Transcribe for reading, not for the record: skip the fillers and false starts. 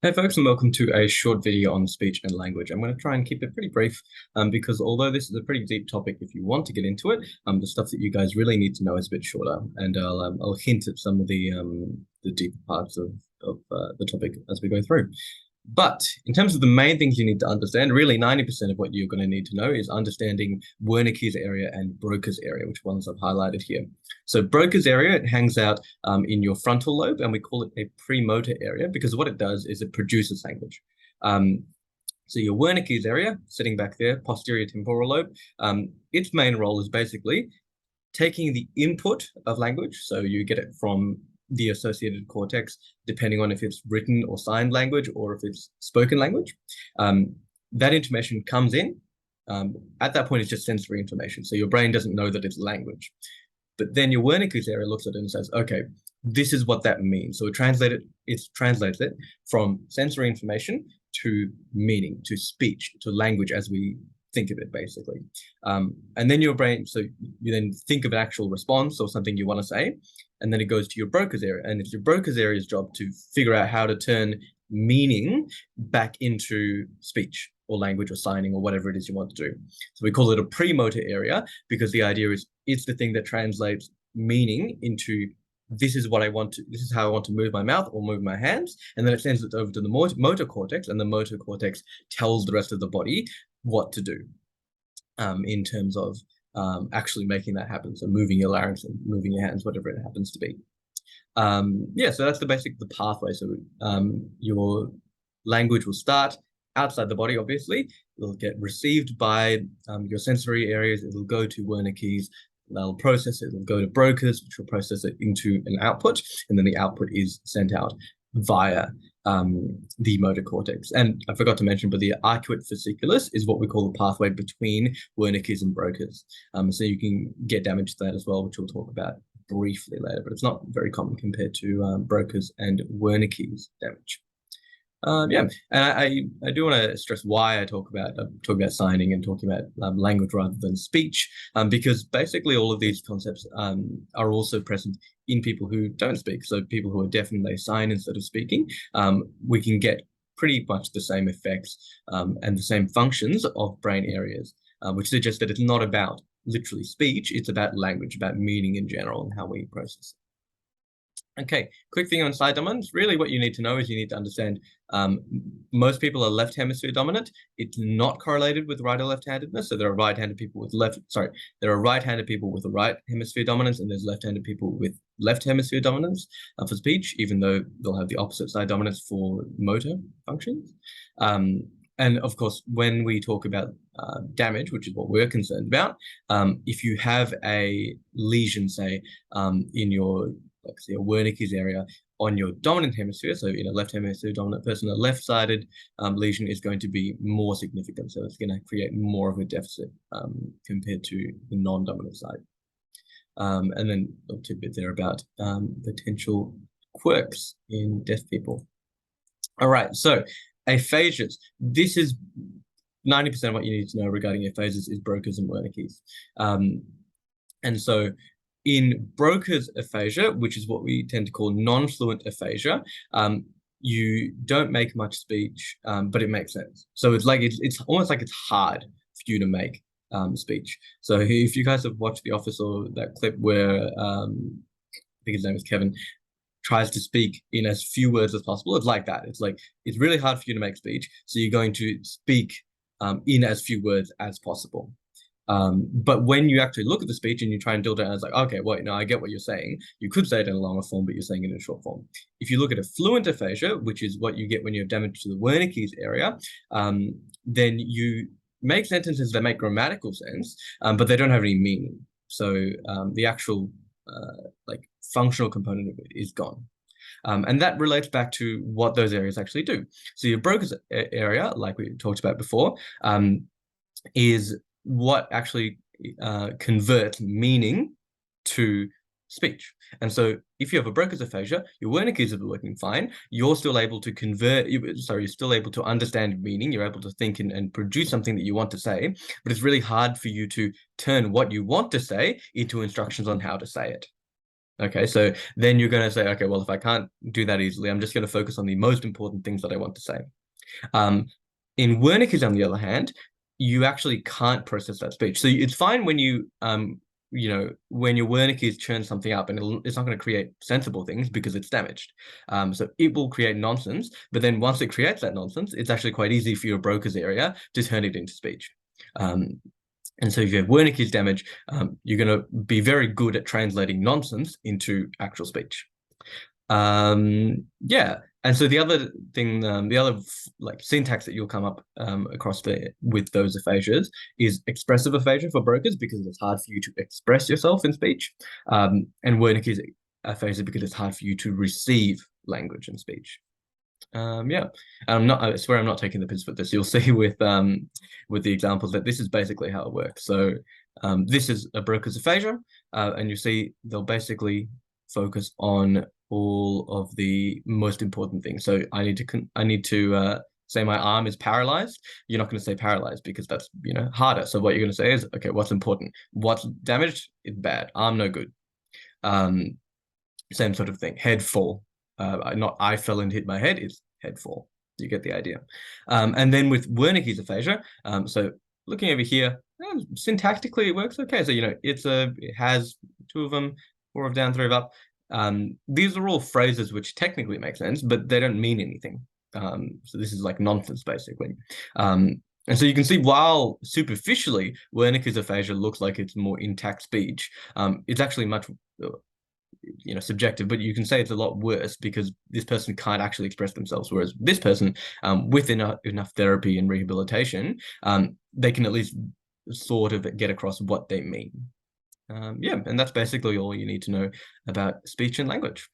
Hey folks, and welcome to a short video on speech and language. I'm going to try and keep it pretty brief because although this is a pretty deep topic, if you want to get into it, the stuff that you guys really need to know is a bit shorter, and I'll hint at some of the deeper parts of the topic as we go through. But in terms of the main things you need to understand, really 90% of what you're going to need to know is understanding Wernicke's area and Broca's area, which ones I've highlighted here. So Broca's area, it hangs out in your frontal lobe, and we call it a premotor area because what it does is it produces language. So your Wernicke's area, sitting back there, posterior temporal lobe, its main role is basically taking the input of language, so you get it from the associated cortex, depending on if it's written or signed language or if it's spoken language. That information comes in. At that point, it's just sensory information. So your brain doesn't know that it's language. But then your Wernicke's area looks at it and says, okay, this is what that means. So it translates it from sensory information to meaning, to speech, to language as we think of it, basically. And then your brain, so you then think of an actual response or something you want to say, and then it goes to your Broca's area. And it's your Broca's area's job to figure out how to turn meaning back into speech or language or signing or whatever it is you want to do. So we call it a premotor area because the idea is it's the thing that translates meaning into this is what I want to, this is how I want to move my mouth or move my hands. And then it sends it over to the motor cortex, and the motor cortex tells the rest of the body what to do in terms of actually making that happen. So moving your larynx and moving your hands, whatever it happens to be. Yeah, so that's the pathway. So your language will start outside the body, obviously. It'll get received by your sensory areas. It'll go to Wernicke's. They'll process it. It'll go to Broca's, which will process it into an output, and then the output is sent out via the motor cortex. And I forgot to mention, but the arcuate fasciculus is what we call the pathway between Wernicke's and Broca's. So you can get damage to that as well, which we'll talk about briefly later, but it's not very common compared to Broca's and Wernicke's damage. Yeah, and I do want to stress why I talk about signing and talking about language rather than speech, because basically all of these concepts are also present in people who don't speak. So people who are deaf and they sign instead of speaking, we can get pretty much the same effects and the same functions of brain areas, which suggests that it's not about literally speech, it's about language, about meaning in general and how we process it. Okay, quick thing on side dominance. Really what you need to know is you need to understand most people are left hemisphere dominant. It's not correlated with right or left-handedness. So there are right-handed people with there are right-handed people with a right hemisphere dominance, and there's left-handed people with left hemisphere dominance for speech, even though they'll have the opposite side dominance for motor functions. And of course, when we talk about damage, which is what we're concerned about, if you have a lesion, say, in your like say a Wernicke's area on your dominant hemisphere, so in a left hemisphere dominant person, a left-sided lesion is going to be more significant. So it's going to create more of a deficit compared to the non-dominant side. And then a tidbit there about potential quirks in deaf people. All right, so aphasias. This is 90% of what you need to know regarding aphasias is Broca's and Wernicke's. And so in Broca's aphasia, which is what we tend to call non-fluent aphasia, you don't make much speech, but it makes sense. So it's like it's almost like it's hard for you to make speech. So if you guys have watched The Office or that clip where I think his name is Kevin tries to speak in as few words as possible, it's like that. It's like it's really hard for you to make speech, so you're going to speak in as few words as possible. But when you actually look at the speech and you try and build it, and it's like, okay, well, I get what you're saying. You could say it in a longer form, but you're saying it in a short form. If you look at a fluent aphasia, which is what you get when you have damage to the Wernicke's area, then you make sentences that make grammatical sense, but they don't have any meaning. So the actual like functional component of it is gone. And that relates back to what those areas actually do. So your Broca's area, like we talked about before, is what actually converts meaning to speech. And so if you have a Broca's aphasia, your Wernicke's are working fine, you're still able to you're still able to understand meaning, you're able to think and produce something that you want to say, but it's really hard for you to turn what you want to say into instructions on how to say it. Okay, so then you're going to say, okay, well, if I can't do that easily, I'm just going to focus on the most important things that I want to say. Um, in Wernicke's, on the other hand, you actually can't process that speech. So it's fine when when your Wernicke's churn something up and it's not going to create sensible things because it's damaged. So it will create nonsense, but then once it creates that nonsense, it's actually quite easy for your broker's area to turn it into speech. And so if you have Wernicke's damage, you're going to be very good at translating nonsense into actual speech. Yeah. And so the other thing, the other like syntax that you'll come up across with those aphasias is expressive aphasia for brokers because it's hard for you to express yourself in speech, and Wernicke's aphasia because it's hard for you to receive language and speech. Yeah, I swear I'm not taking the piss for this. You'll see with the examples that this is basically how it works. So this is a broker's aphasia, and you see they'll basically focus on all of the most important things. So I need to say my arm is paralyzed. You're not going to say paralyzed because that's harder. So what you're going to say is, okay, what's important? What's damaged? It's bad. Arm no good. Same sort of thing. Head fall. Not I fell and hit my head. It's head fall. You get the idea. And then with Wernicke's aphasia, so looking over here, syntactically it works okay. So it has two of them, four of down, three of up. These are all phrases which technically make sense, but they don't mean anything. So this is like nonsense basically. And so you can see while superficially Wernicke's aphasia looks like it's more intact speech, it's actually much subjective, but you can say it's a lot worse because this person can't actually express themselves, whereas this person, with enough therapy and rehabilitation, they can at least sort of get across what they mean. Yeah, and that's basically all you need to know about speech and language.